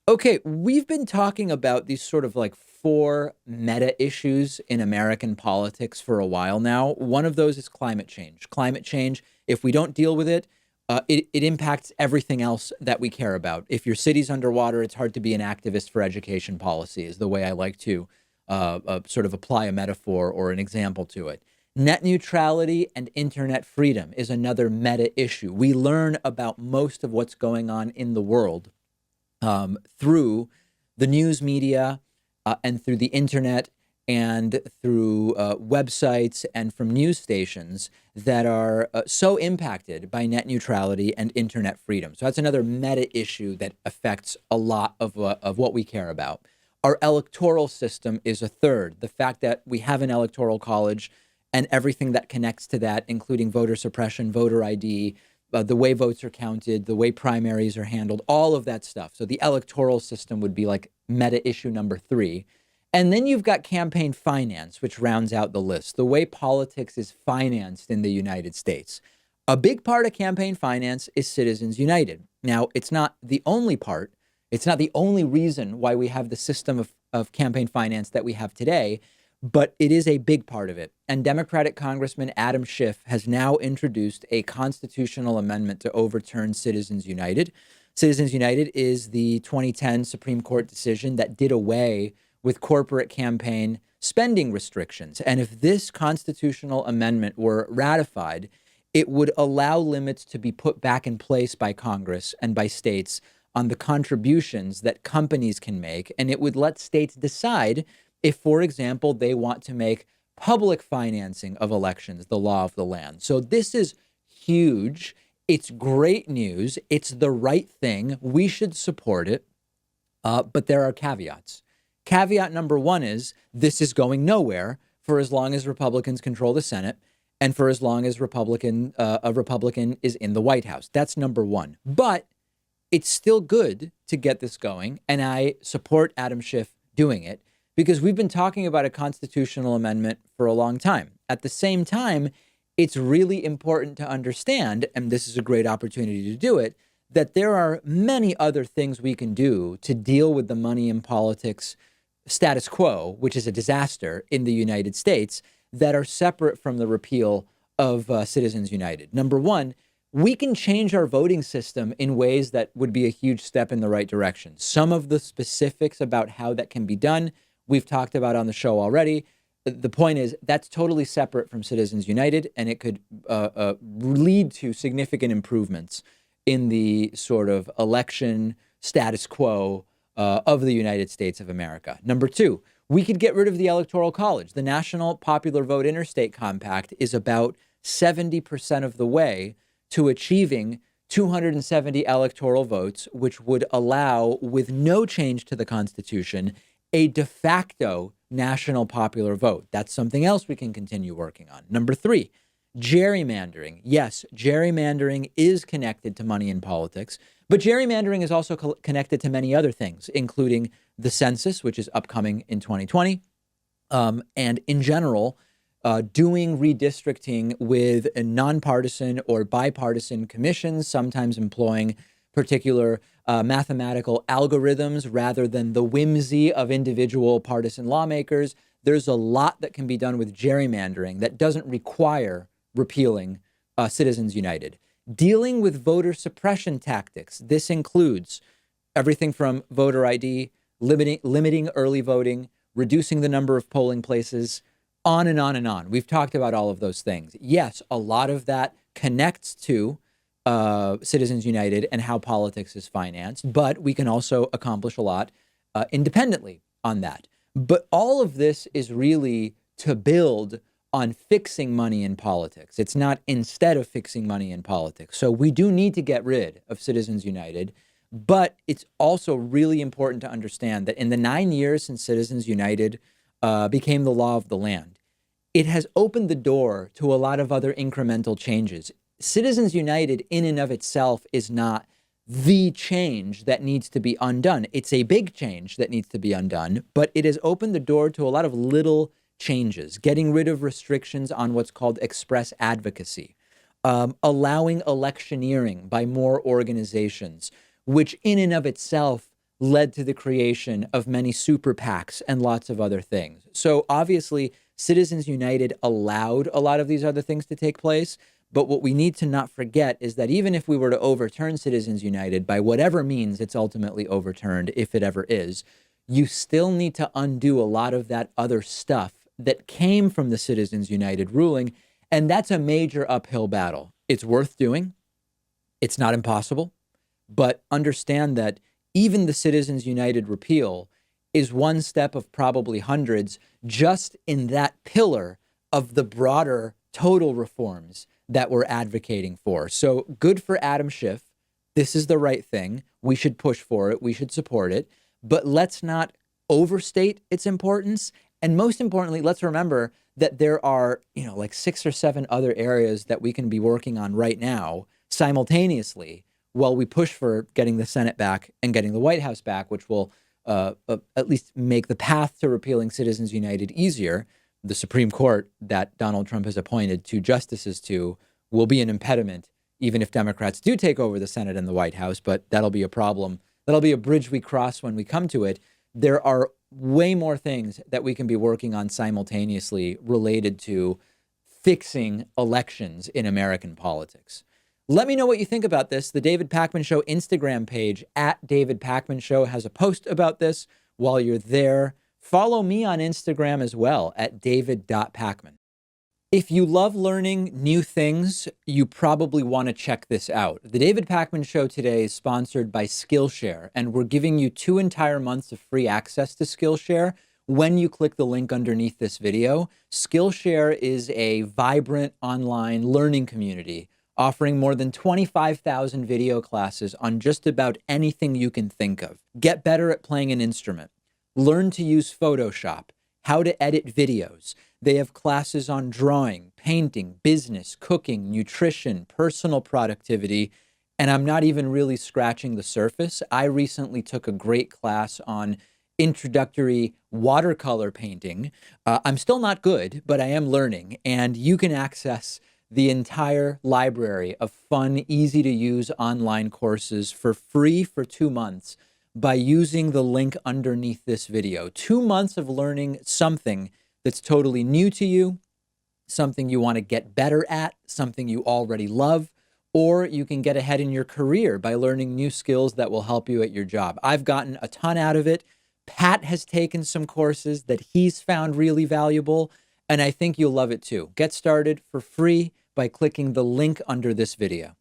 Okay, we've been talking about these sort of like four meta issues in American politics for a while now. One of those is climate change. Climate change, if we don't deal with it, it impacts everything else that we care about. If your city's underwater, it's hard to be an activist for education policy, is the way I like to sort of apply a metaphor or an example to it. Net neutrality and internet freedom is another meta issue. We learn about most of what's going on in the world through the news media and through the internet and through websites and from news stations that are so impacted by net neutrality and internet freedom. So that's another meta issue that affects a lot of what we care about. Our electoral system is a third. The fact that we have an electoral college and everything that connects to that, including voter suppression, voter ID, the way votes are counted, the way primaries are handled, all of that stuff. So the electoral system would be like meta issue number three. And then you've got campaign finance, which rounds out the list, the way politics is financed in the United States. A big part of campaign finance is Citizens United. Now, it's not the only part. It's not the only reason why we have the system of campaign finance that we have today, but it is a big part of it. And Democratic Congressman Adam Schiff has now introduced a constitutional amendment to overturn Citizens United. Citizens United is the 2010 Supreme Court decision that did away with corporate campaign spending restrictions. And if this constitutional amendment were ratified, it would allow limits to be put back in place by Congress and by states on the contributions that companies can make. And it would let states decide if, for example, they want to make public financing of elections the law of the land. So this is huge. It's great news. It's the right thing. We should support it. But there are caveats. Caveat number one is this is going nowhere for as long as Republicans control the Senate and for as long as a Republican is in the White House. That's number one. But it's still good to get this going. And I support Adam Schiff doing it because we've been talking about a constitutional amendment for a long time. At the same time, it's really important to understand, and this is a great opportunity to do it, that there are many other things we can do to deal with the money in politics status quo, which is a disaster in the United States, that are separate from the repeal of Citizens United. Number one, we can change our voting system in ways that would be a huge step in the right direction. Some of the specifics about how that can be done, we've talked about on the show already. The point is that's totally separate from Citizens United, and it could lead to significant improvements in the sort of election status quo of the United States of America. Number two, we could get rid of the Electoral College. The National Popular Vote Interstate Compact is about 70% of the way to achieving 270 electoral votes, which would allow, with no change to the Constitution, a de facto national popular vote. That's something else we can continue working on. Number three, gerrymandering. Yes, gerrymandering is connected to money in politics, but gerrymandering is also connected to many other things, including the census, which is upcoming in 2020, and in general, doing redistricting with a nonpartisan or bipartisan commissions, sometimes employing particular mathematical algorithms rather than the whimsy of individual partisan lawmakers. There's a lot that can be done with gerrymandering that doesn't require repealing Citizens United. Dealing with voter suppression tactics. This includes everything from voter ID, limiting early voting, reducing the number of polling places, on and on and on. We've talked about all of those things. Yes, a lot of that connects to Citizens United and how politics is financed, but we can also accomplish a lot independently on that. But all of this is really to build on fixing money in politics. It's not instead of fixing money in politics. So we do need to get rid of Citizens United, but it's also really important to understand that in the 9 years since Citizens United became the law of the land, it has opened the door to a lot of other incremental changes. Citizens United in and of itself is not the change that needs to be undone. It's a big change that needs to be undone, but it has opened the door to a lot of little changes, getting rid of restrictions on what's called express advocacy, allowing electioneering by more organizations, which in and of itself led to the creation of many super PACs and lots of other things. So obviously, Citizens United allowed a lot of these other things to take place. But what we need to not forget is that even if we were to overturn Citizens United, by whatever means it's ultimately overturned, if it ever is, you still need to undo a lot of that other stuff that came from the Citizens United ruling. And that's a major uphill battle. It's worth doing. It's not impossible. But understand that even the Citizens United repeal is one step of probably hundreds just in that pillar of the broader total reforms that we're advocating for. So good for Adam Schiff. This is the right thing. We should push for it. We should support it. But let's not overstate its importance. And most importantly, let's remember that there are, like 6 or 7 other areas that we can be working on right now simultaneously while we push for getting the Senate back and getting the White House back, which will at least make the path to repealing Citizens United easier. The Supreme Court that Donald Trump has appointed 2 justices to will be an impediment, even if Democrats do take over the Senate and the White House, but that'll be a problem. That'll be a bridge we cross when we come to it. There are way more things that we can be working on simultaneously related to fixing elections in American politics. Let me know what you think about this. The David Pakman Show Instagram page @DavidPakmanShow has a post about this. While you're there, follow me on Instagram as well @David.Pakman. If you love learning new things, you probably want to check this out. The David Pakman Show today is sponsored by Skillshare, and we're giving you 2 entire months of free access to Skillshare when you click the link underneath this video. Skillshare is a vibrant online learning community offering more than 25,000 video classes on just about anything you can think of. Get better at playing an instrument. Learn to use Photoshop, how to edit videos. They have classes on drawing, painting, business, cooking, nutrition, personal productivity, and I'm not even really scratching the surface. I recently took a great class on introductory watercolor painting. I'm still not good, but I am learning, and you can access the entire library of fun, easy-to-use online courses for free for 2 months by using the link underneath this video. 2 months of learning something that's totally new to you, something you want to get better at, something you already love, or you can get ahead in your career by learning new skills that will help you at your job. I've gotten a ton out of it. Pat has taken some courses that he's found really valuable, and I think you'll love it too. Get started for free by clicking the link under this video.